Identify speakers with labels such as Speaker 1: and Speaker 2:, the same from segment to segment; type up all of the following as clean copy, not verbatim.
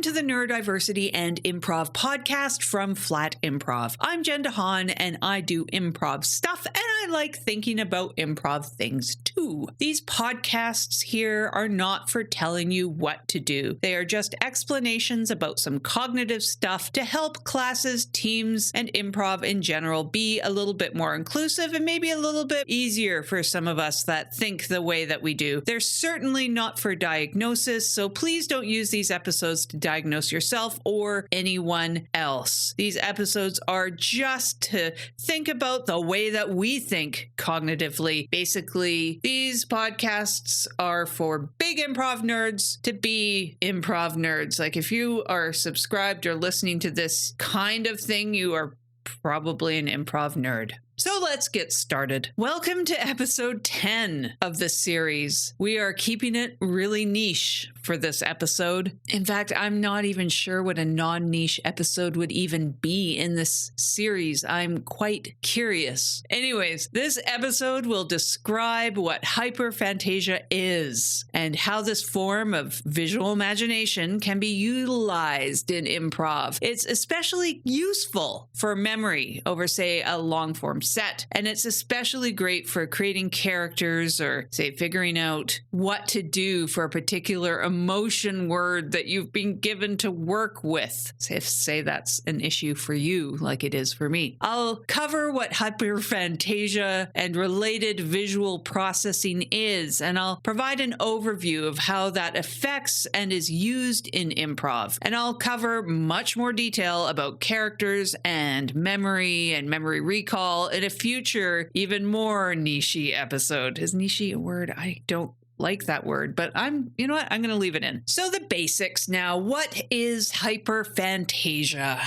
Speaker 1: Welcome to the Neurodiversity and Improv podcast from Flat Improv. I'm Jen DeHaan, and I do improv stuff, and I like thinking about improv things too. These podcasts here are not for telling you what to do. They are just explanations about some cognitive stuff to help classes, teams, and improv in general be a little bit more inclusive and maybe a little bit easier for some of us that think the way that we do. They're certainly not for diagnosis, so please don't use these episodes to diagnose yourself or anyone else. These episodes are just to think about the way that we think cognitively. Basically, these podcasts are for big improv nerds to be improv nerds. Like if you are subscribed or listening to this kind of thing, you are probably an improv nerd. So let's get started. Welcome to episode 10 of the series. We are keeping it really niche for this episode. In fact, I'm not even sure what a non-niche episode would even be in this series. I'm quite curious. Anyways, this episode will describe what hyperphantasia is and how this form of visual imagination can be utilized in improv. It's especially useful for memory over, say, a long-form set, and it's especially great for creating characters or, say, figuring out what to do for a particular emotion word that you've been given to work with. Say that's an issue for you like it is for me. I'll cover what hyperphantasia and related visual processing is, and I'll provide an overview of how that affects and is used in improv. And I'll cover much more detail about characters and memory recall in a future, even more niche-y episode. Is niche a word? I don't like that word, but you know what? I'm going to leave it in. So the basics now. What is hyperphantasia?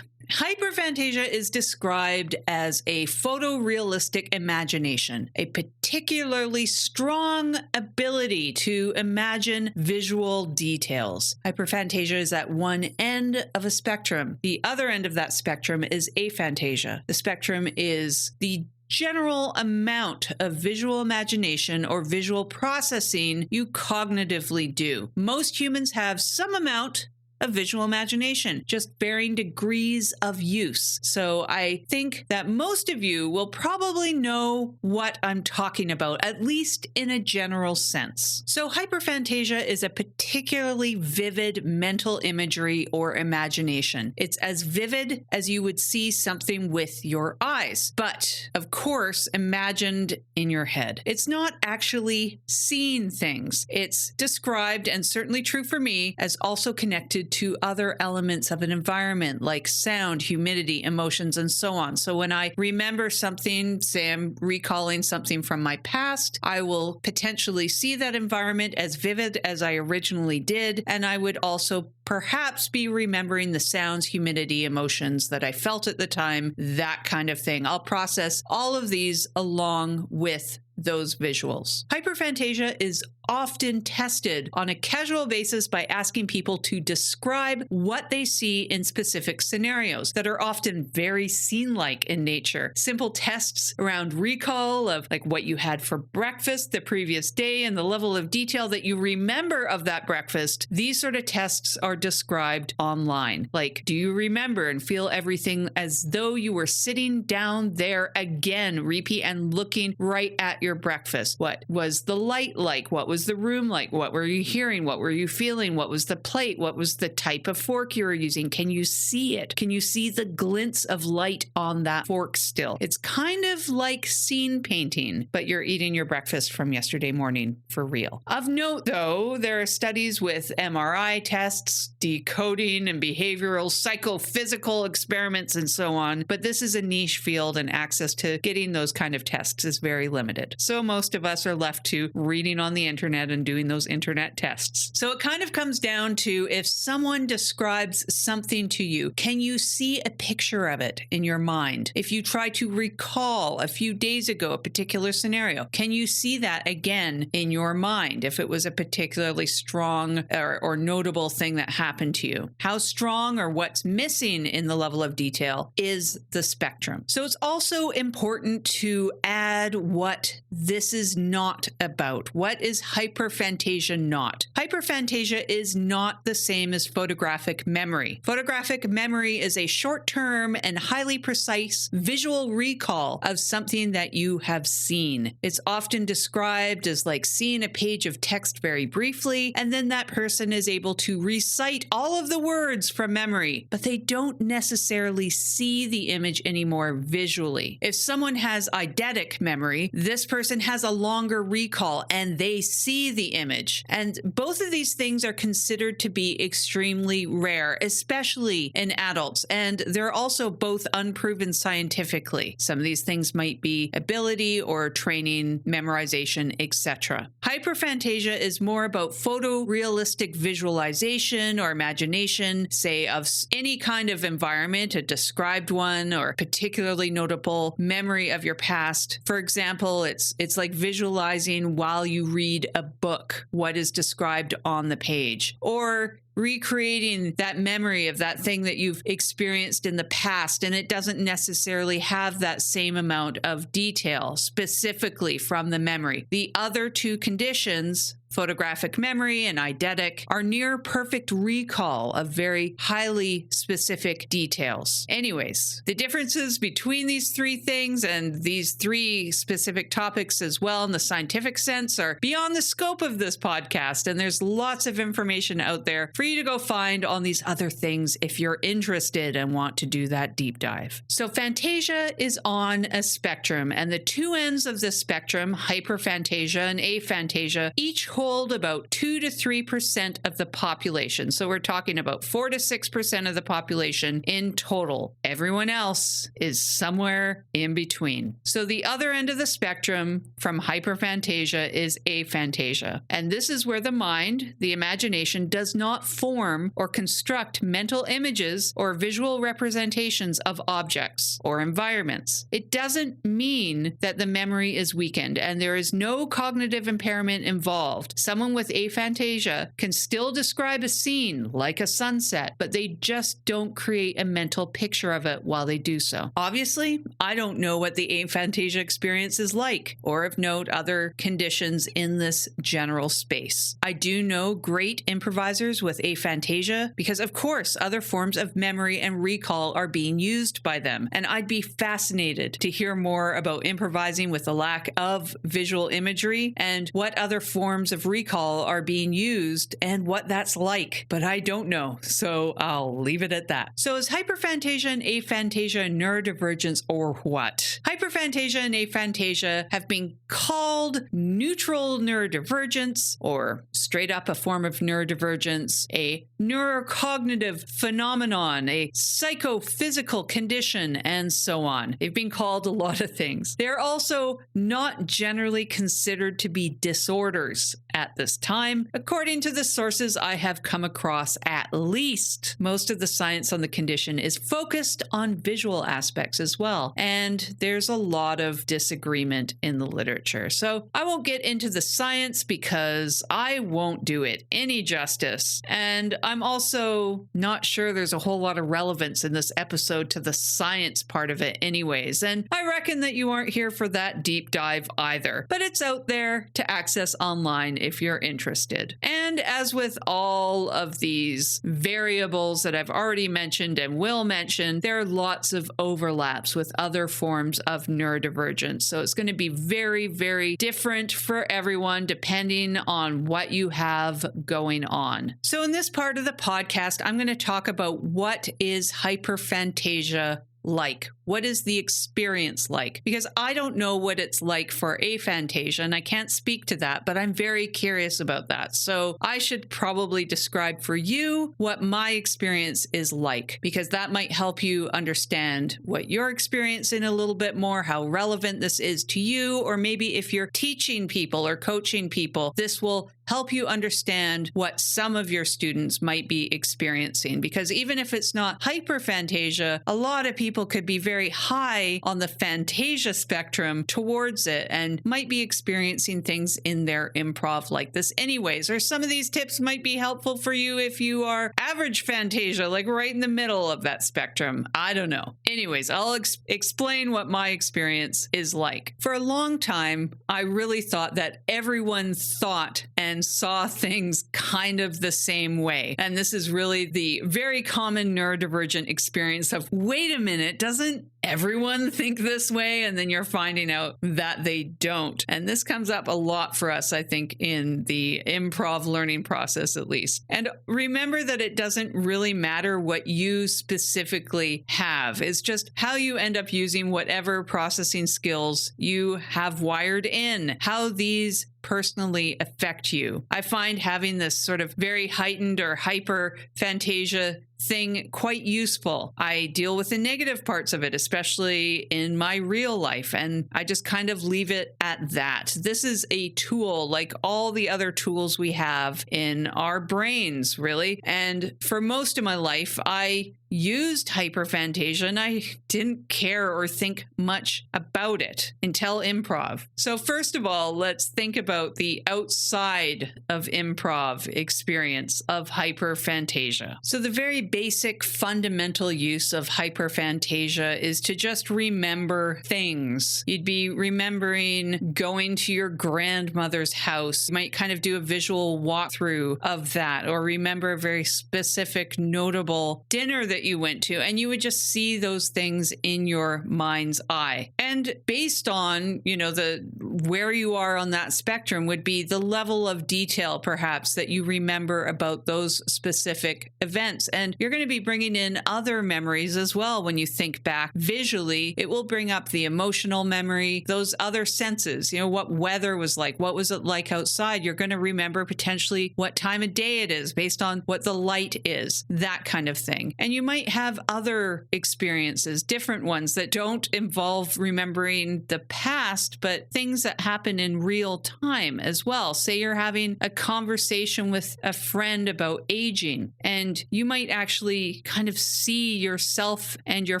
Speaker 1: Hyperphantasia is described as a photorealistic imagination, a particularly strong ability to imagine visual details. Hyperphantasia is at one end of a spectrum. The other end of that spectrum is aphantasia. The spectrum is the general amount of visual imagination or visual processing you cognitively do. Most humans have some amount of visual imagination, just varying degrees of use. So I think that most of you will probably know what I'm talking about, at least in a general sense. So hyperphantasia is a particularly vivid mental imagery or imagination. It's as vivid as you would see something with your eyes, but of course, imagined in your head. It's not actually seeing things. It's described, and certainly true for me, as also connected to other elements of an environment like sound, humidity, emotions, and so on. So when I remember something, say I'm recalling something from my past, I will potentially see that environment as vivid as I originally did, and I would also perhaps be remembering the sounds, humidity, emotions that I felt at the time, that kind of thing. I'll process all of these along with those visuals. Hyperphantasia is often tested on a casual basis by asking people to describe what they see in specific scenarios that are often very scene-like in nature. Simple tests around recall of like what you had for breakfast the previous day and the level of detail that you remember of that breakfast. These sort of tests are described online. Like, do you remember and feel everything as though you were sitting down there again, repeat, and looking right at your breakfast? What was the light like? What was the room like? What were you hearing? What were you feeling? What was the plate? What was the type of fork you were using? Can you see it? Can you see the glints of light on that fork still? It's kind of like scene painting, but you're eating your breakfast from yesterday morning for real. Of note, though, there are studies with MRI tests, decoding and behavioral psychophysical experiments, and so on, but this is a niche field and access to getting those kind of tests is very limited. So most of us are left to reading on the internet and doing those internet tests. So it kind of comes down to, if someone describes something to you, can you see a picture of it in your mind? If you try to recall a few days ago a particular scenario, can you see that again in your mind if it was a particularly strong or notable thing that happened to you? How strong or what's missing in the level of detail is the spectrum. So it's also important to add what this is not about. What is hyperphantasia not? Hyperphantasia is not the same as photographic memory. Photographic memory is a short-term and highly precise visual recall of something that you have seen. It's often described as like seeing a page of text very briefly, and then that person is able to recite all of the words from memory, but they don't necessarily see the image anymore visually. If someone has eidetic memory, this person has a longer recall and they see the image. And both of these things are considered to be extremely rare, especially in adults. And they're also both unproven scientifically. Some of these things might be ability or training, memorization, etc. Hyperphantasia is more about photorealistic visualization or imagination, say of any kind of environment, a described one or particularly notable memory of your past. For example, it's like visualizing while you read a book what is described on the page, or recreating that memory of that thing that you've experienced in the past, and it doesn't necessarily have that same amount of detail specifically from the memory. The other two conditions, photographic memory and eidetic, are near perfect recall of very highly specific details. Anyways, the differences between these three things and these three specific topics as well in the scientific sense are beyond the scope of this podcast, and there's lots of information out there for you to go find on these other things if you're interested and want to do that deep dive. So phantasia is on a spectrum, and the two ends of the spectrum, hyperphantasia and aphantasia, each hold about 2 to 3% of the population. So we're talking about 4 to 6% of the population in total. Everyone else is somewhere in between. So the other end of the spectrum from hyperphantasia is aphantasia. And this is where the mind, the imagination, does not form or construct mental images or visual representations of objects or environments. It doesn't mean that the memory is weakened and there is no cognitive impairment involved. Someone with aphantasia can still describe a scene like a sunset, but they just don't create a mental picture of it while they do so. Obviously, I don't know what the aphantasia experience is like, or of note other conditions in this general space. I do know great improvisers with aphantasia because, of course, other forms of memory and recall are being used by them, and I'd be fascinated to hear more about improvising with the lack of visual imagery and what other forms of recall are being used and what that's like, but I don't know, so I'll leave it at that. So is hyperphantasia and aphantasia neurodivergence or what? Hyperphantasia and aphantasia have been called neutral neurodivergence, or straight up a form of neurodivergence, a neurocognitive phenomenon, a psychophysical condition, and so on. They've been called a lot of things. They're also not generally considered to be disorders at this time, according to the sources I have come across at least. Most of the science on the condition is focused on visual aspects as well, and there's a lot of disagreement in the literature. So I won't get into the science because I won't do it any justice, and I'm also not sure there's a whole lot of relevance in this episode to the science part of it anyways, and I reckon that you aren't here for that deep dive either, but it's out there to access online if you're interested. And as with all of these variables that I've already mentioned and will mention, there are lots of overlaps with other forms of neurodivergence. So it's going to be very, very different for everyone depending on what you have going on. So in this part of the podcast, I'm going to talk about what is hyperphantasia like. What is the experience like? Because I don't know what it's like for aphantasia, and I can't speak to that, but I'm very curious about that. So I should probably describe for you what my experience is like, because that might help you understand what you're experiencing a little bit more, how relevant this is to you, or maybe if you're teaching people or coaching people, this will help you understand what some of your students might be experiencing. Because even if it's not hyperphantasia, a lot of people could be very very high on the phantasia spectrum towards it and might be experiencing things in their improv like this anyways. Or some of these tips might be helpful for you if you are average phantasia, like right in the middle of that spectrum. I don't know. Anyways, I'll explain what my experience is like. For a long time, I really thought that everyone thought and saw things kind of the same way. And this is really the very common neurodivergent experience of, wait a minute, doesn't everyone think this way? And then you're finding out that they don't. And this comes up a lot for us, I think, in the improv learning process, at least. And remember that it doesn't really matter what you specifically have. It's just how you end up using whatever processing skills you have wired in, how these personally affect you. I find having this sort of very heightened or hyperphantasia thing quite useful. I deal with the negative parts of it, especially in my real life, and I just kind of leave it at that. This is a tool like all the other tools we have in our brains, really. And for most of my life, I used hyperphantasia and I didn't care or think much about it until improv. So first of all, let's think about the outside of improv experience of hyperphantasia. So the very basic fundamental use of hyperphantasia is to just remember things. You'd be remembering going to your grandmother's house. You might kind of do a visual walkthrough of that, or remember a very specific, notable dinner that you went to, and you would just see those things in your mind's eye. And based on, the where you are on that spectrum would be the level of detail, perhaps, that you remember about those specific events. And you're going to be bringing in other memories as well. When you think back visually, it will bring up the emotional memory, those other senses, what weather was like, what was it like outside? You're going to remember potentially what time of day it is based on what the light is, that kind of thing. And you might have other experiences, different ones that don't involve remembering the past, but things that happen in real time as well. Say you're having a conversation with a friend about aging, and you might actually kind of see yourself and your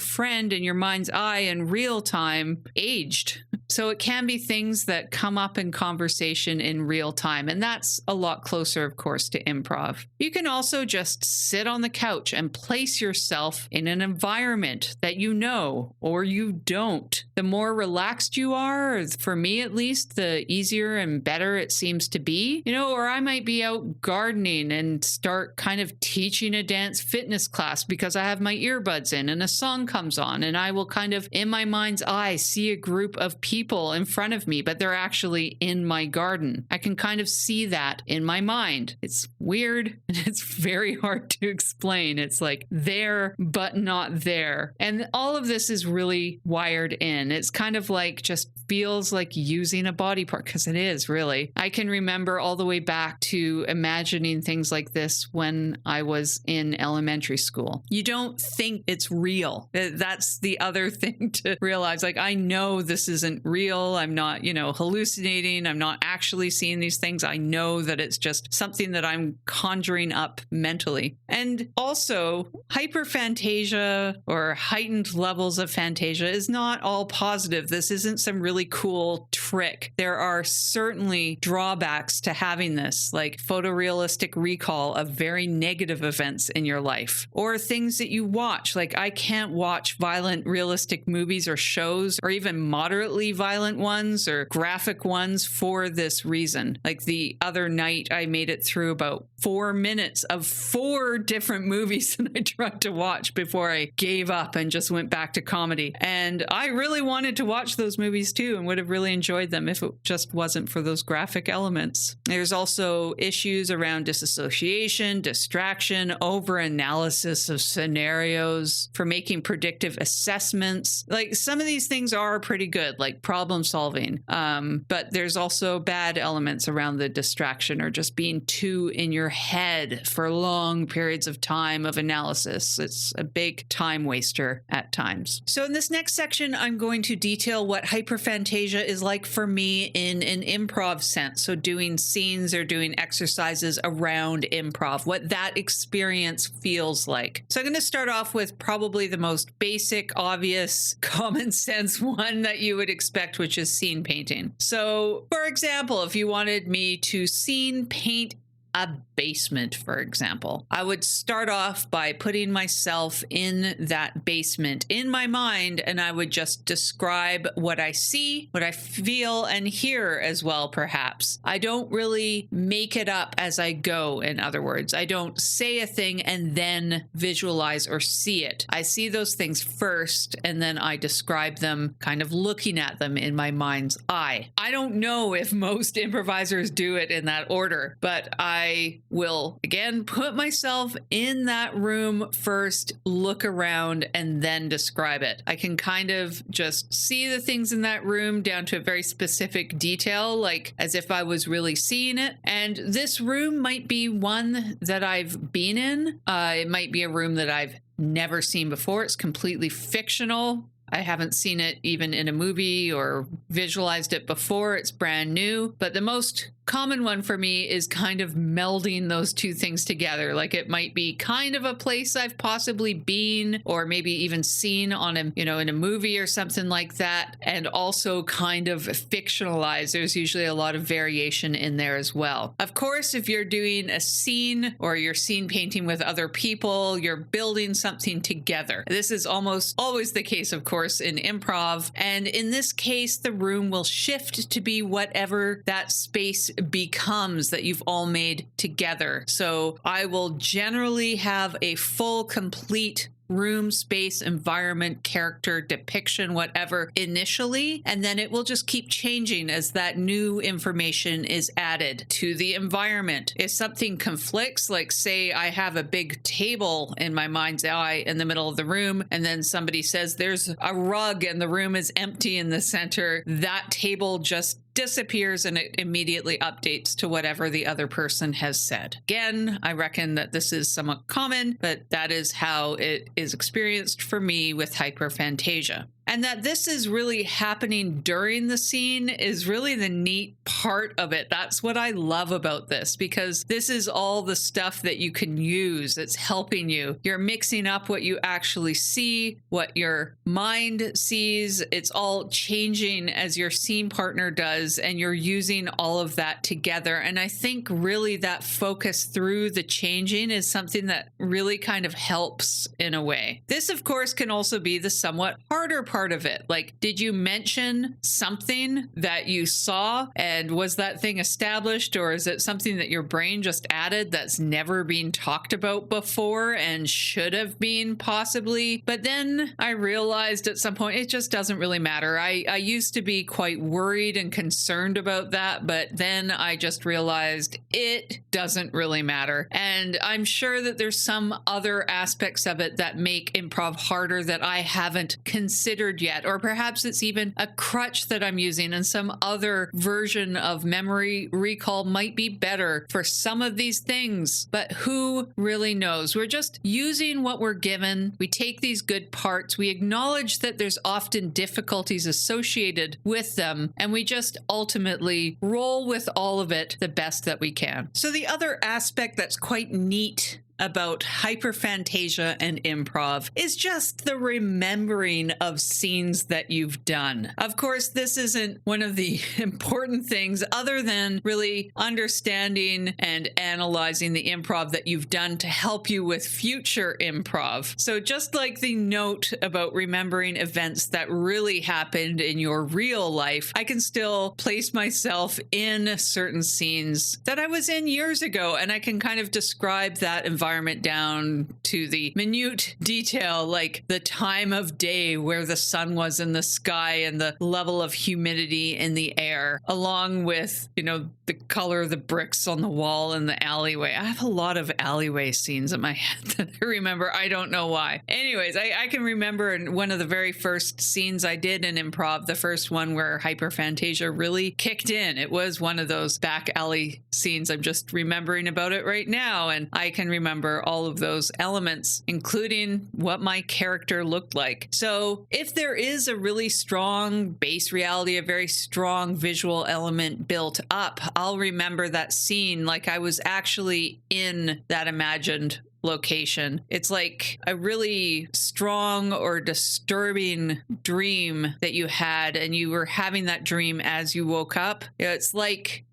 Speaker 1: friend in your mind's eye in real time aged. So it can be things that come up in conversation in real time, and that's a lot closer, of course, to improv. You can also just sit on the couch and place yourself in an environment that you know or you don't. The more relaxed you are, for me at least, the easier and better it seems to be. Or I might be out gardening and start kind of teaching a dance fitness class because I have my earbuds in and a song comes on, and I will kind of, in my mind's eye, see a group of people in front of me, but they're actually in my garden. I can kind of see that in my mind. It's weird and it's very hard to explain. It's like there, but not there. And all of this is really wired in. It's kind of like just feels like using a body part, because it is really. I can remember all the way back to imagining things like this when I was in elementary school. You don't think it's real. That's the other thing to realize. Like, I know this isn't real. I'm not, hallucinating. I'm not actually seeing these things. I know that it's just something that I'm conjuring up mentally. And also, hyperphantasia or heightened levels of phantasia is not all positive. This isn't some really cool trick. There are certainly drawbacks to having this, like photorealistic recall of very negative events in your life, or things that you watch. Like, I can't watch violent, realistic movies or shows, or even moderately violent ones or graphic ones for this reason. Like the other night, I made it through about 4 minutes of 4 different movies that I tried to watch before I gave up and just went back to comedy. And I really wanted to watch those movies too, and would have really enjoyed them if it just wasn't for those graphic elements. There's also issues around disassociation, distraction, over-analysis of scenarios, for making predictive assessments. Like, some of these things are pretty good, like problem solving. But there's also bad elements around the distraction, or just being too in your head for long periods of time of analysis. It's a big time waster at times. So in this next section, I'm going to detail what hyperphantasia hyperphantasia is like for me in an improv sense. So doing scenes or doing exercises around improv, what that experience feels like. So I'm going to start off with probably the most basic, obvious, common sense one that you would expect, which is scene painting. So for example, if you wanted me to scene paint a basement, for example, I would start off by putting myself in that basement in my mind, and I would just describe what I see, what I feel and hear as well, perhaps. I don't really make it up as I go, in other words. I don't say a thing and then visualize or see it. I see those things first, and then I describe them, kind of looking at them in my mind's eye. I don't know if most improvisers do it in that order, but I will, again, put myself in that room first, look around, and then describe it. I can kind of just see the things in that room down to a very specific detail, like as if I was really seeing it. And this room might be one that I've been in. It might be a room that I've never seen before. It's completely fictional. I haven't seen it even in a movie or visualized it before. It's brand new. But the most common one for me is kind of melding those two things together. Like it might be kind of a place I've possibly been or maybe even seen on a, in a movie or something like that. And also kind of fictionalized. There's usually a lot of variation in there as well. Of course, if you're doing a scene or you're scene painting with other people, you're building something together. This is almost always the case, of course, in improv. And in this case, the room will shift to be whatever that space becomes that you've all made together. So I will generally have a full, complete room, space, environment, character, depiction, whatever initially, and then it will just keep changing as that new information is added to the environment. If something conflicts, like say I have a big table in my mind's eye in the middle of the room, and then somebody says there's a rug and the room is empty in the center, that table just disappears and it immediately updates to whatever the other person has said. Again, I reckon that this is somewhat common, but that is how it is experienced for me with hyperphantasia. And that this is really happening during the scene is really the neat part of it. That's what I love about this, because this is all the stuff that you can use. It's helping you. You're mixing up what you actually see, what your mind sees. It's all changing as your scene partner does, and you're using all of that together. And I think really that focus through the changing is something that really kind of helps in a way. This, of course, can also be the somewhat harder part of it. Like, did you mention something that you saw, and was that thing established, or is it something that your brain just added that's never been talked about before and should have been possibly? But then I realized at some point it just doesn't really matter. I used to be quite worried and concerned about that, but then I just realized it doesn't really matter. And I'm sure that there's some other aspects of it that make improv harder that I haven't considered yet, or perhaps it's even a crutch that I'm using, and some other version of memory recall might be better for some of these things, but who really knows? We're just using what we're given. We take these good parts, we acknowledge that there's often difficulties associated with them, and we just ultimately roll with all of it the best that we can. So the other aspect that's quite neat about hyperphantasia and improv is just the remembering of scenes that you've done. Of course, this isn't one of the important things other than really understanding and analyzing the improv that you've done to help you with future improv. So just like the note about remembering events that really happened in your real life, I can still place myself in certain scenes that I was in years ago, and I can kind of describe that environment down to the minute detail, like the time of day where the sun was in the sky and the level of humidity in the air, along with, the color of the bricks on the wall in the alleyway. I have a lot of alleyway scenes in my head that I remember. I don't know why. Anyways, I can remember in one of the very first scenes I did in improv, the first one where hyperphantasia really kicked in. It was one of those back alley scenes. I'm just remembering about it right now. And I can remember remember all of those elements, including what my character looked like. So if there is a really strong base reality, a very strong visual element built up, I'll remember that scene like I was actually in that imagined location. It's like a really strong or disturbing dream that you had, and you were having that dream as you woke up. It's like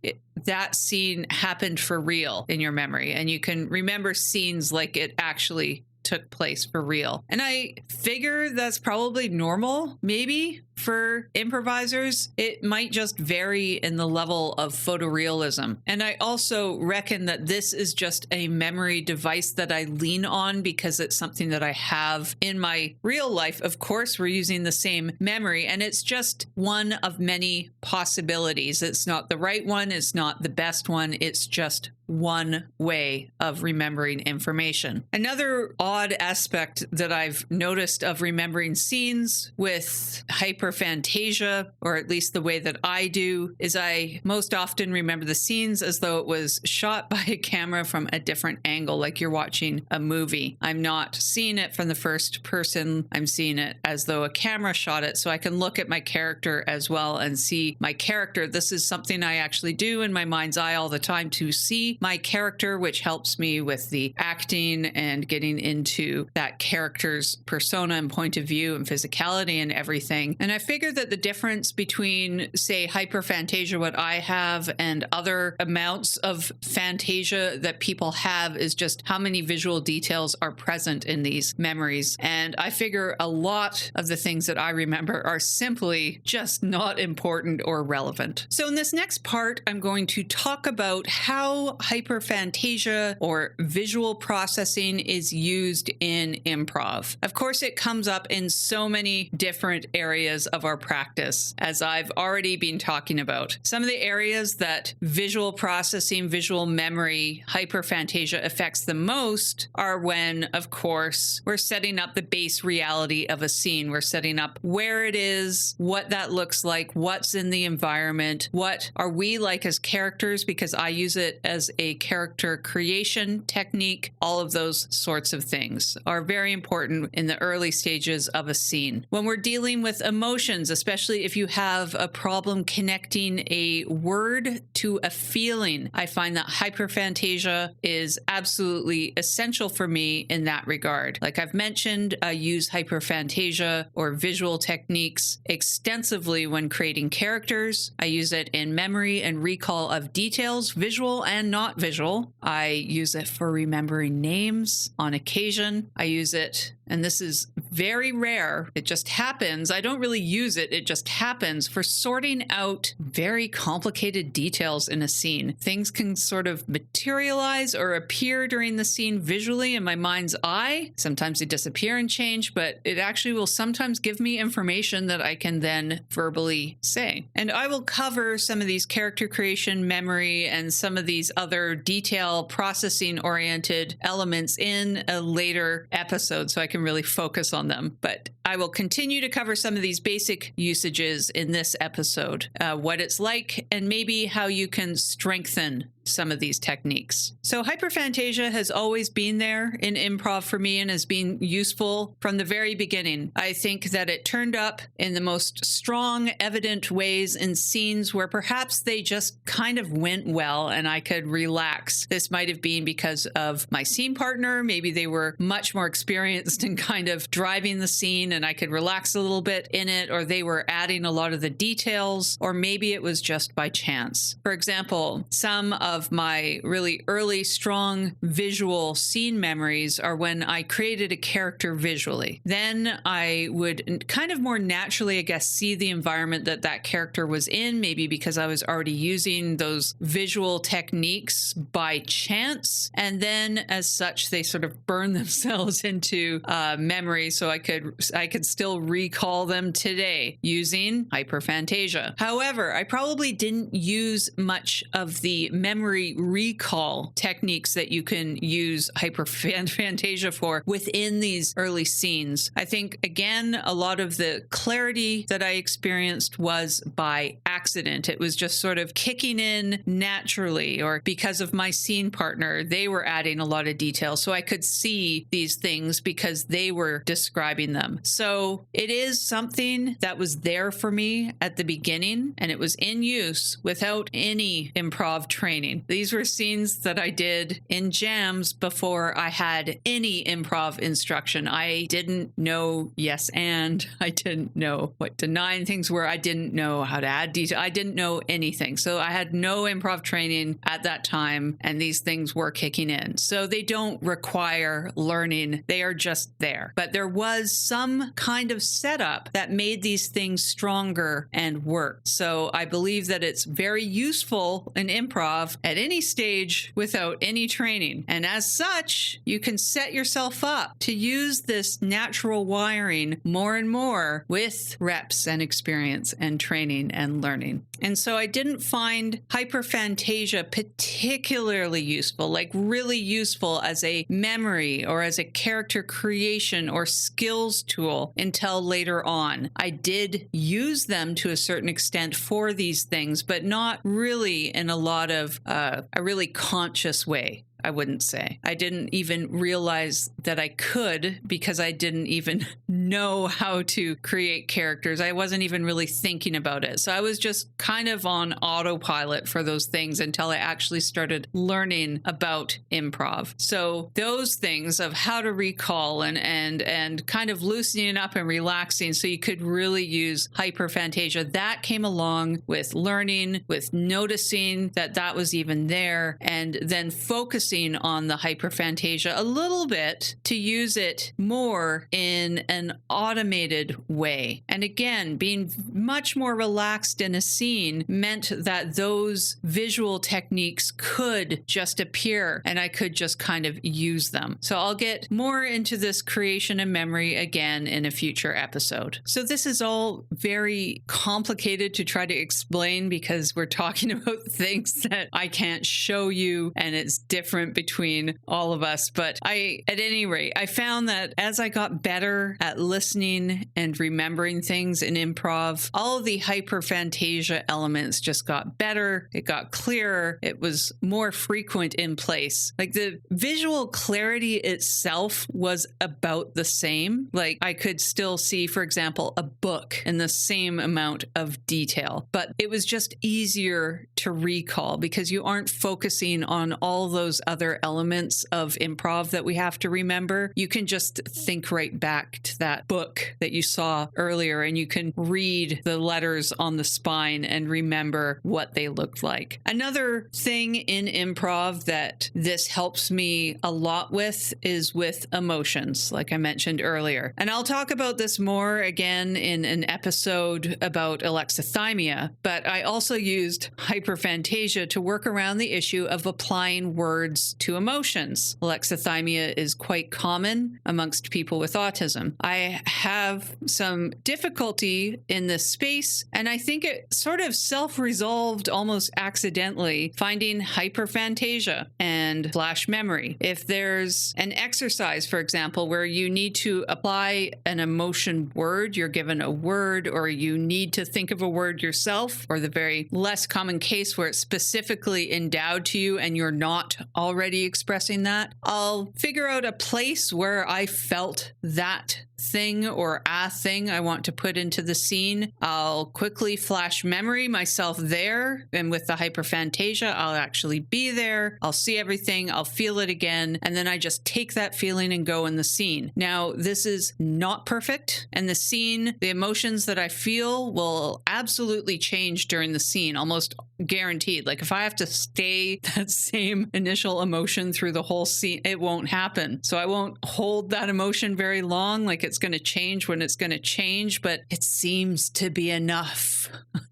Speaker 1: that scene happened for real in your memory, and you can remember scenes like it actually took place for real. And I figure that's probably normal, maybe, for improvisers. It might just vary in the level of photorealism. And I also reckon that this is just a memory device that I lean on because it's something that I have in my real life. Of course, we're using the same memory, and it's just one of many possibilities. It's not the right one. It's not the best one. It's just one way of remembering information. Another odd aspect that I've noticed of remembering scenes with hyperphantasia, or at least the way that I do, is I most often remember the scenes as though it was shot by a camera from a different angle, like you're watching a movie. I'm not seeing it from the first person. I'm seeing it as though a camera shot it, so I can look at my character as well and see my character. This is something I actually do in my mind's eye all the time, to see my character, which helps me with the acting and getting into that character's persona and point of view and physicality and everything. And I figure that the difference between, say, hyperphantasia, what I have, and other amounts of phantasia that people have is just how many visual details are present in these memories. And I figure a lot of the things that I remember are simply just not important or relevant. So in this next part, I'm going to talk about how hyperphantasia or visual processing is used in improv. Of course, it comes up in so many different areas of our practice, as I've already been talking about. Some of the areas that visual processing, visual memory, hyperphantasia affects the most are when, of course, we're setting up the base reality of a scene. We're setting up where it is, what that looks like, what's in the environment, what are we like as characters, because I use it as a character creation technique. All of those sorts of things are very important in the early stages of a scene. When we're dealing with emotions, especially if you have a problem connecting a word to a feeling, I find that hyperphantasia is absolutely essential for me in that regard. Like I've mentioned, I use hyperphantasia or visual techniques extensively when creating characters. I use it in memory and recall of details, visual and not visual. I use it for remembering names on occasion. I use it, and this is very rare, it just happens. I don't really use it, it just happens, for sorting out very complicated details in a scene. Things can sort of materialize or appear during the scene visually in my mind's eye. Sometimes they disappear and change, but it actually will sometimes give me information that I can then verbally say. And I will cover some of these character creation, memory, and some of these other detail processing oriented elements in a later episode, so I can really focus on them. But I will continue to cover some of these basic usages in this episode, what it's like, and maybe how you can strengthen some of these techniques. So hyperphantasia has always been there in improv for me and has been useful from the very beginning. I think that it turned up in the most strong, evident ways in scenes where perhaps they just kind of went well and I could relax. This might have been because of my scene partner. Maybe they were much more experienced in kind of driving the scene and I could relax a little bit in it, or they were adding a lot of the details, or maybe it was just by chance. For example, some of my really early strong visual scene memories are when I created a character visually. Then I would kind of more naturally, I guess, see the environment that that character was in, maybe because I was already using those visual techniques by chance. And then as such, they sort of burn themselves into memory, so I could still recall them today using hyperphantasia. However, I probably didn't use much of the memory memory recall techniques that you can use hyperphantasia for within these early scenes. I think, again, a lot of the clarity that I experienced was by accident. It was just sort of kicking in naturally, or because of my scene partner, they were adding a lot of detail. So I could see these things because they were describing them. So it is something that was there for me at the beginning, and it was in use without any improv training. These were scenes that I did in jams before I had any improv instruction. I didn't know yes and. I didn't know what denying things were. I didn't know how to add detail. I didn't know anything. So I had no improv training at that time, and these things were kicking in. So they don't require learning. They are just there. But there was some kind of setup that made these things stronger and work. So I believe that it's very useful in improv at any stage without any training. And as such, you can set yourself up to use this natural wiring more and more with reps and experience and training and learning. And so I didn't find hyperphantasia particularly useful, like really useful as a memory or as a character creation or skills tool until later on. I did use them to a certain extent for these things, but not really in a lot of a really conscious way. I wouldn't say. I didn't even realize that I could because I didn't even know how to create characters. I wasn't even really thinking about it. So I was just kind of on autopilot for those things until I actually started learning about improv. So those things of how to recall and kind of loosening up and relaxing so you could really use hyperphantasia, that came along with learning, with noticing that that was even there, and then focusing on the hyperphantasia a little bit to use it more in an automated way. And again, being much more relaxed in a scene meant that those visual techniques could just appear and I could just kind of use them. So I'll get more into this creation and memory again in a future episode. So this is all very complicated to try to explain because we're talking about things that I can't show you, and it's different between all of us. But at any rate, I found that as I got better at listening and remembering things in improv, all of the hyperphantasia elements just got better. It got clearer. It was more frequent in place. Like the visual clarity itself was about the same. Like I could still see, for example, a book in the same amount of detail, but it was just easier to recall because you aren't focusing on all those other elements of improv that we have to remember. You can just think right back to that book that you saw earlier, and you can read the letters on the spine and remember what they looked like. Another thing in improv that this helps me a lot with is with emotions, like I mentioned earlier. And I'll talk about this more again in an episode about alexithymia, but I also used hyperphantasia to work around the issue of applying words to emotions. Alexithymia is quite common amongst people with autism. I have some difficulty in this space, and I think it sort of self-resolved almost accidentally, finding hyperphantasia and flash memory. If there's an exercise, for example, where you need to apply an emotion word, you're given a word, or you need to think of a word yourself, or the very less common case where it's specifically endowed to you and you're not already expressing that, I'll figure out a place where I felt that thing or a thing I want to put into the scene. I'll quickly flash memory myself there, and with the hyperphantasia, I'll actually be there. I'll see everything. I'll feel it again, and then I just take that feeling and go in the scene. Now, this is not perfect, and the scene, the emotions that I feel will absolutely change during the scene, almost guaranteed. Like if I have to stay that same initial emotion through the whole scene, it won't happen. So I won't hold that emotion very long. Like it's going to change when it's going to change, but it seems to be enough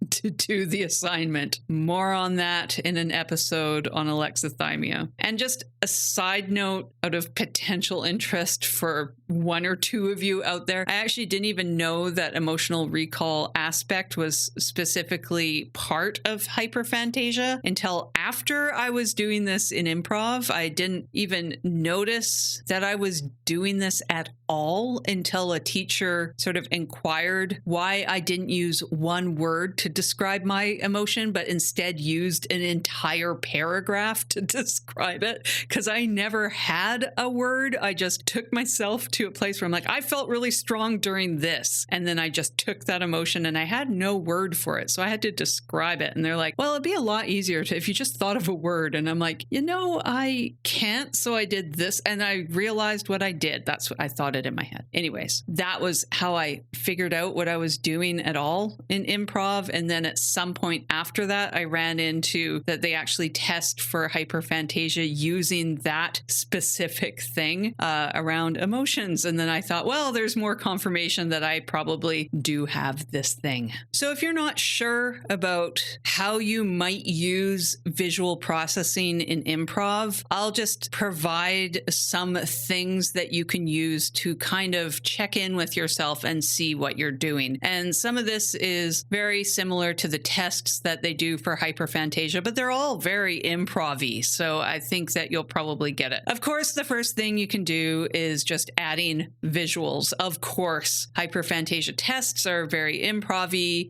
Speaker 1: to do the assignment. More on that in an episode on alexithymia. And just a side note out of potential interest for one or two of you out there. I actually didn't even know that emotional recall aspect was specifically part of hyperphantasia until after I was doing this in improv. I didn't even notice that I was doing this at all until a teacher sort of inquired why I didn't use one word to describe my emotion, but instead used an entire paragraph to describe it, because I never had a word. I just took myself to a place where I'm like, I felt really strong during this. And then I just took that emotion and I had no word for it. So I had to describe it. And they're like, well, it'd be a lot easier if you just thought of a word. And I'm like, I can't. So I did this and I realized what I did. That's what I thought it in my head. Anyways, that was how I figured out what I was doing at all in improv. And then at some point after that, I ran into that they actually test for hyperphantasia using that specific thing around emotions. And then I thought, well, there's more confirmation that I probably do have this thing. So if you're not sure about how you might use visual processing in improv, I'll just provide some things that you can use to kind of check in with yourself and see what you're doing. And some of this is very similar to the tests that they do for hyperphantasia, but they're all very improv-y. So I think that you'll probably get it. Of course, the first thing you can do is just adding visuals. Of course, hyperphantasia tests are very improv-y.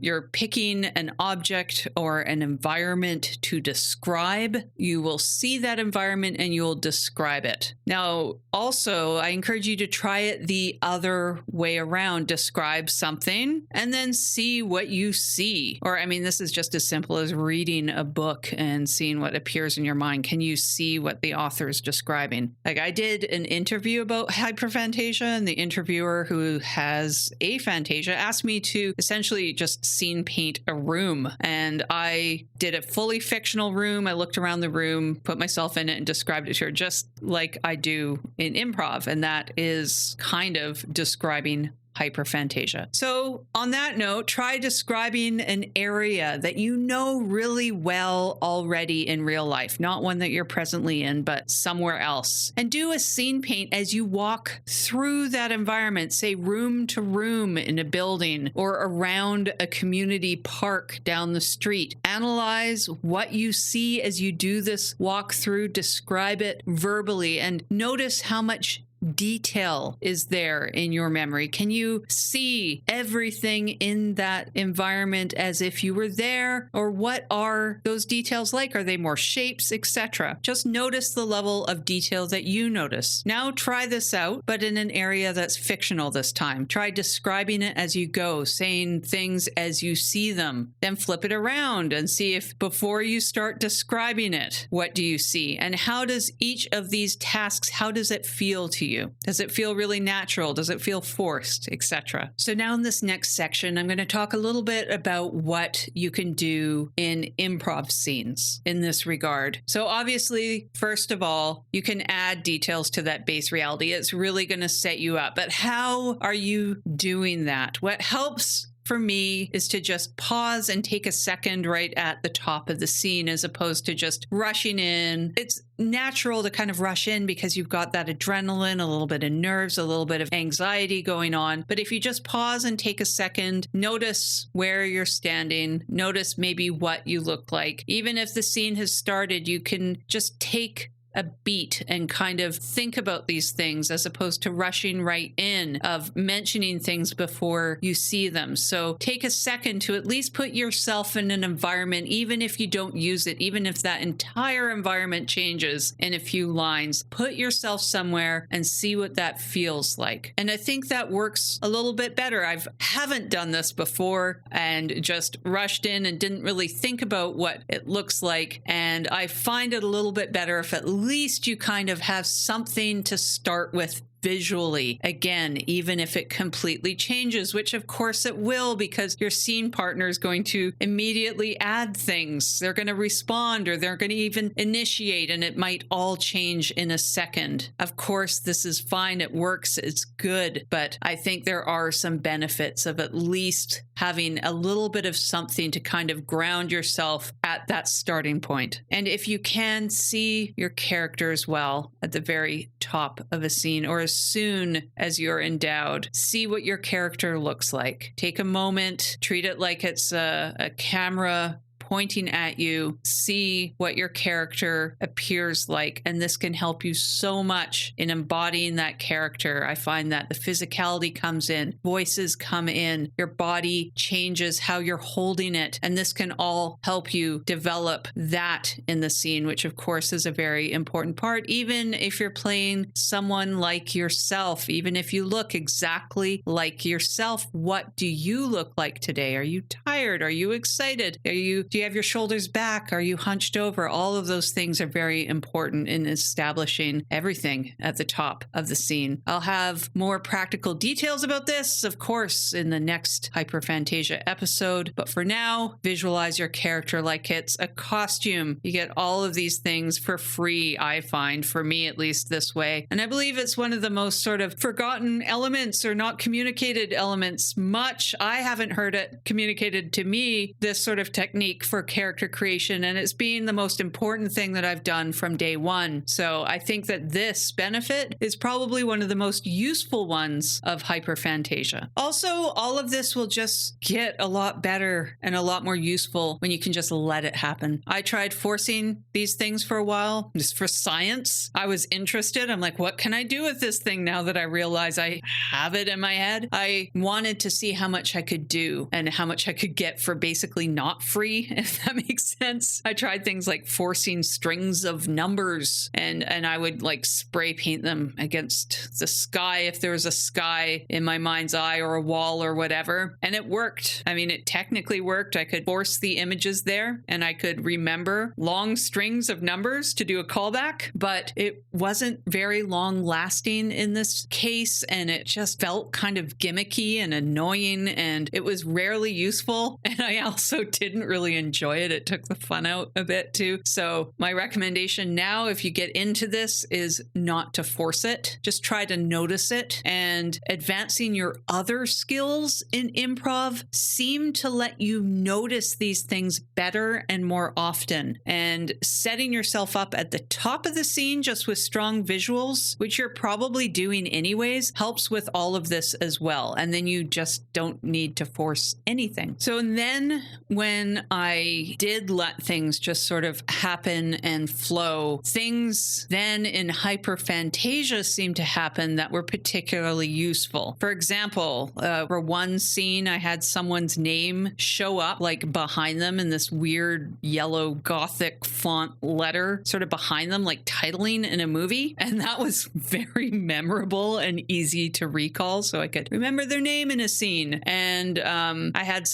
Speaker 1: You're picking an object or an environment to describe. You will see that environment and you'll describe it. Now, also, I encourage you to try it the other way around. Describe something and then see what you see. Or, this is just as simple as reading a book and seeing what appears in your mind. Can you see what the author is describing? Like, I did an interview about hyperphantasia, and the interviewer, who has aphantasia, asked me to essentially just scene paint a room. And I did a fully fictional room. I looked around the room, put myself in it, and described it to her just like I do in improv. And that is kind of describing hyperphantasia. So on that note, try describing an area that you know really well already in real life, not one that you're presently in, but somewhere else. And do a scene paint as you walk through that environment, say room to room in a building or around a community park down the street. Analyze what you see as you do this walkthrough, describe it verbally, and notice how much detail is there in your memory. Can you see everything in that environment as if you were there? Or what are those details like? Are they more shapes, etc.? Just notice the level of detail that you notice. Now try this out, but in an area that's fictional this time. Try describing it as you go, saying things as you see them. Then flip it around and see if before you start describing it, what do you see? And how does each of these tasks, how does it feel to you? Does it feel really natural? Does it feel forced, etc.? So now in this next section, I'm going to talk a little bit about what you can do in improv scenes in this regard. So obviously, first of all, you can add details to that base reality. It's really going to set you up. But how are you doing that? What helps for me is to just pause and take a second right at the top of the scene as opposed to just rushing in. It's natural to kind of rush in because you've got that adrenaline, a little bit of nerves, a little bit of anxiety going on. But if you just pause and take a second, notice where you're standing, notice maybe what you look like. Even if the scene has started, you can just take a beat and kind of think about these things as opposed to rushing right in of mentioning things before you see them. So take a second to at least put yourself in an environment, even if you don't use it, even if that entire environment changes in a few lines, put yourself somewhere and see what that feels like. And I think that works a little bit better. I haven't done this before and just rushed in and didn't really think about what it looks like. And I find it a little bit better if at least you kind of have something to start with visually. Again, even if it completely changes, which of course it will, because your scene partner is going to immediately add things. They're going to respond or they're going to even initiate, and it might all change in a second. Of course, this is fine. It works. It's good. But I think there are some benefits of at least having a little bit of something to kind of ground yourself at that starting point. And if you can see your characters well at the very top of a scene, or as as soon as you're endowed. See what your character looks like. Take a moment, treat it like it's a camera pointing at you, see what your character appears like. And this can help you so much in embodying that character. I find that the physicality comes in, voices come in, your body changes how you're holding it. And this can all help you develop that in the scene, which of course is a very important part. Even if you're playing someone like yourself, even if you look exactly like yourself, what do you look like today? Are you tired? Are you excited? Do you have your shoulders back? Are you hunched over? All of those things are very important in establishing everything at the top of the scene. I'll have more practical details about this, of course, in the next Hyperphantasia episode. But for now, visualize your character like it's a costume. You get all of these things for free, I find, for me at least this way. And I believe it's one of the most sort of forgotten elements or not communicated elements much. I haven't heard it communicated to me, this sort of technique for character creation, and it's been the most important thing that I've done from day one. So I think that this benefit is probably one of the most useful ones of Hyperphantasia. Also, all of this will just get a lot better and a lot more useful when you can just let it happen. I tried forcing these things for a while, just for science. I was interested. I'm like, what can I do with this thing now that I realize I have it in my head? I wanted to see how much I could do and how much I could get for basically not free, if that makes sense. I tried things like forcing strings of numbers, and I would like spray paint them against the sky if there was a sky in my mind's eye or a wall or whatever. And it worked. I mean, it technically worked. I could force the images there and I could remember long strings of numbers to do a callback, but it wasn't very long lasting in this case. And it just felt kind of gimmicky and annoying, and it was rarely useful. And I also didn't really enjoy it. It took the fun out a bit too. So my recommendation now, if you get into this, is not to force it. Just try to notice it, and advancing your other skills in improv seem to let you notice these things better and more often. And setting yourself up at the top of the scene just with strong visuals, which you're probably doing anyways, helps with all of this as well. And then you just don't need to force anything. So then when I did let things just sort of happen and flow, things then in Hyperphantasia seemed to happen that were particularly useful. For example, for one scene, I had someone's name show up like behind them in this weird yellow gothic font letter sort of behind them, like titling in a movie. And that was very memorable and easy to recall, so I could remember their name in a scene. And I had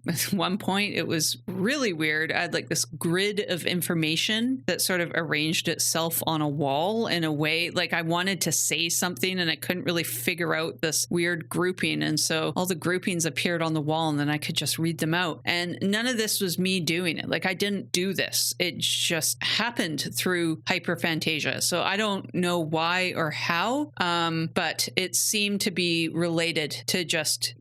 Speaker 1: at one point, it was really weird. I had like this grid of information that sort of arranged itself on a wall in a way, like I wanted to say something and I couldn't really figure out this weird grouping. And so all the groupings appeared on the wall and then I could just read them out. And none of this was me doing it. Like I didn't do this. It just happened through Hyperphantasia. So I don't know why or how, but it seemed to be related to just,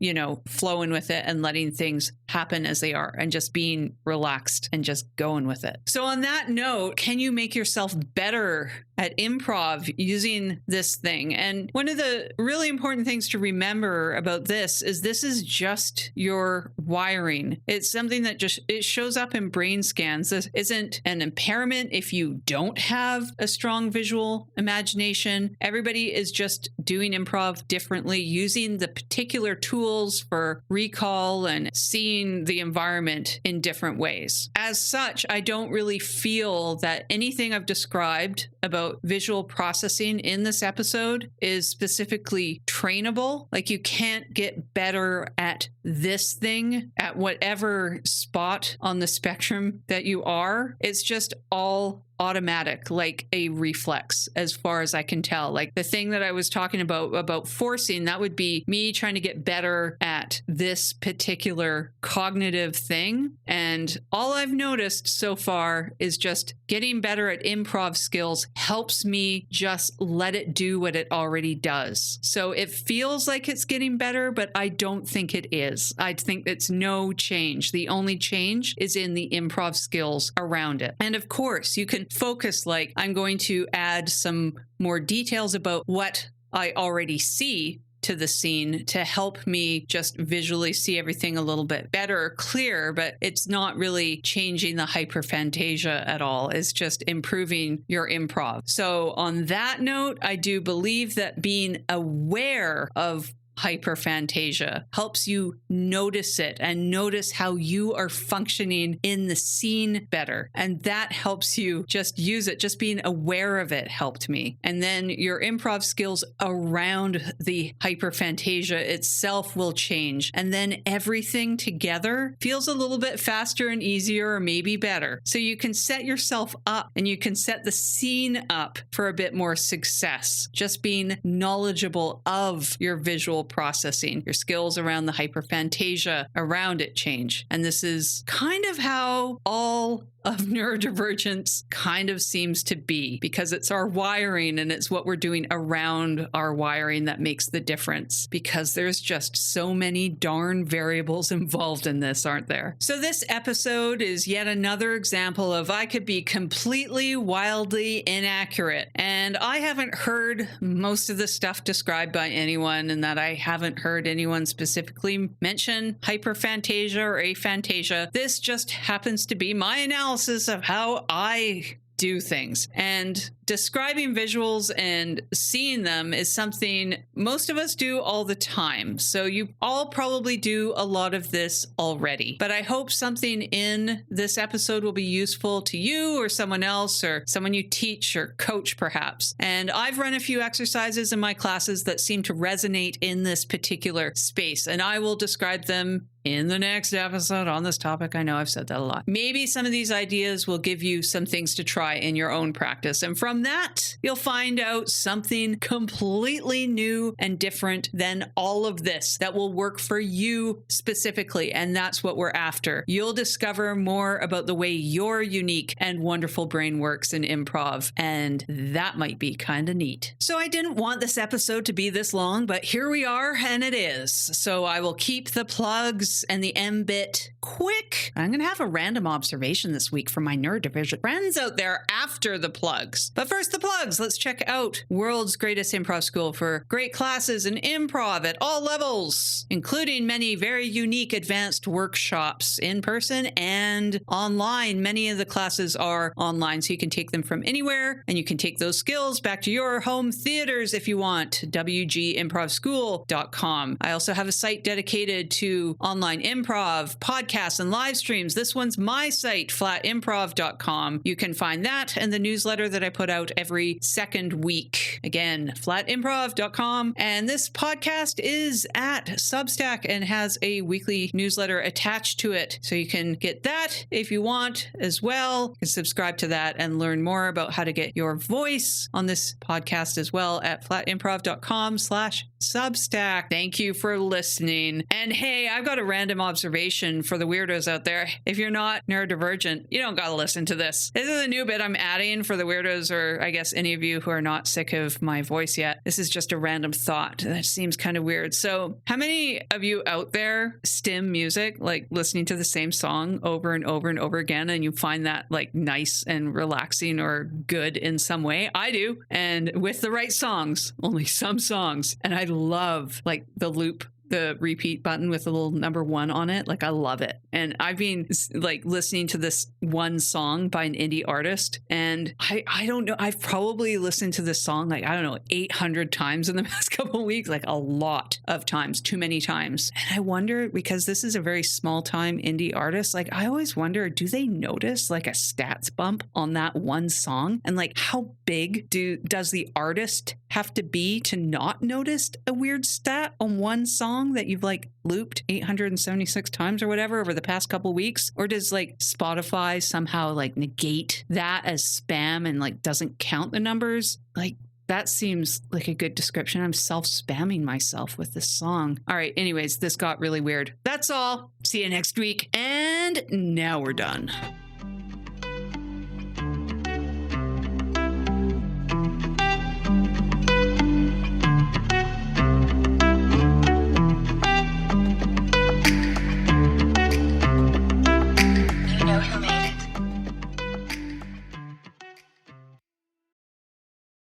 Speaker 1: flowing with it and letting things happen as they are and just being relaxed and just going with it. So on that note, can you make yourself better at improv using this thing? And one of the really important things to remember about this is just your wiring. It's something that it shows up in brain scans. This isn't an impairment if you don't have a strong visual imagination. Everybody is just doing improv differently, using the particular tools for recall and seeing the environment in different ways. As such, I don't really feel that anything I've described about visual processing in this episode is specifically trainable. Like you can't get better at this thing at whatever spot on the spectrum that you are. It's just all automatic, like a reflex, as far as I can tell. Like the thing that I was talking about forcing, that would be me trying to get better at this particular cognitive thing. And all I've noticed so far is just getting better at improv skills helps me just let it do what it already does. So it feels like it's getting better, but I don't think it is. I think it's no change. The only change is in the improv skills around it. And of course, you can focus, like I'm going to add some more details about what I already see to the scene to help me just visually see everything a little bit better or clearer, but it's not really changing the hyperphantasia at all. It's just improving your improv. So on that note, I do believe that being aware of hyperphantasia helps you notice it and notice how you are functioning in the scene better. And that helps you just use it. Just being aware of it helped me. And then your improv skills around the hyperphantasia itself will change. And then everything together feels a little bit faster and easier, or maybe better. So you can set yourself up and you can set the scene up for a bit more success. Just being knowledgeable of your visual processing, your skills around the hyperphantasia around it change. And this is kind of how all of neurodivergence kind of seems to be, because it's our wiring and it's what we're doing around our wiring that makes the difference, because there's just so many darn variables involved in this, aren't there? So this episode is yet another example of I could be completely wildly inaccurate. And I haven't heard most of the stuff described by anyone, and that I haven't heard anyone specifically mention hyperphantasia or aphantasia. This just happens to be my analysis of how I do things. And describing visuals and seeing them is something most of us do all the time. So you all probably do a lot of this already. But I hope something in this episode will be useful to you or someone else or someone you teach or coach perhaps. And I've run a few exercises in my classes that seem to resonate in this particular space. And I will describe them in the next episode on this topic. I know I've said that a lot. Maybe some of these ideas will give you some things to try in your own practice. And from that, you'll find out something completely new and different than all of this that will work for you specifically. And that's what we're after. You'll discover more about the way your unique and wonderful brain works in improv. And that might be kind of neat. So I didn't want this episode to be this long, but here we are and it is. So I will keep the plugs and the M-bit quick. I'm going to have a random observation this week from my neurodivergent friends out there after the plugs. But first, the plugs. Let's check out World's Greatest Improv School for great classes in improv at all levels, including many very unique advanced workshops in person and online. Many of the classes are online, so you can take them from anywhere, and you can take those skills back to your home theaters if you want. WGImprovschool.com. I also have a site dedicated to online improv, podcasts, and live streams. This one's my site, flatimprov.com. You can find that and the newsletter that I put out every second week. Again, flatimprov.com. And this podcast is at Substack and has a weekly newsletter attached to it. So you can get that if you want as well. You can subscribe to that and learn more about how to get your voice on this podcast as well at flatimprov.com/Substack. Thank you for listening. And hey, I've got a random observation for the weirdos out there. If you're not neurodivergent, you don't got to listen to this. This is a new bit I'm adding for the weirdos, or I guess any of you who are not sick of my voice yet. This is just a random thought. That seems kind of weird. So how many of you out there stim music, like listening to the same song over and over and over again, and you find that like nice and relaxing or good in some way? I do. And with the right songs, only some songs. And I love like the loop, the repeat button with a little number 1 on it. Like, I love it. And I've been like listening to this one song by an indie artist, and I don't know, I've probably listened to this song like, I don't know, 800 times in the past couple of weeks, like a lot of times, too many times. And I wonder, because this is a very small time indie artist, like I always wonder, do they notice like a stats bump on that one song? And like, how big does the artist have to be to not notice a weird stat on one song that you've like looped 876 times or whatever over the past couple weeks? Or does like Spotify somehow like negate that as spam and like doesn't count the numbers? Like, that seems like a good description. I'm self-spamming myself with this song. All right, anyways, this got really weird. That's all. See you next week. And now we're done.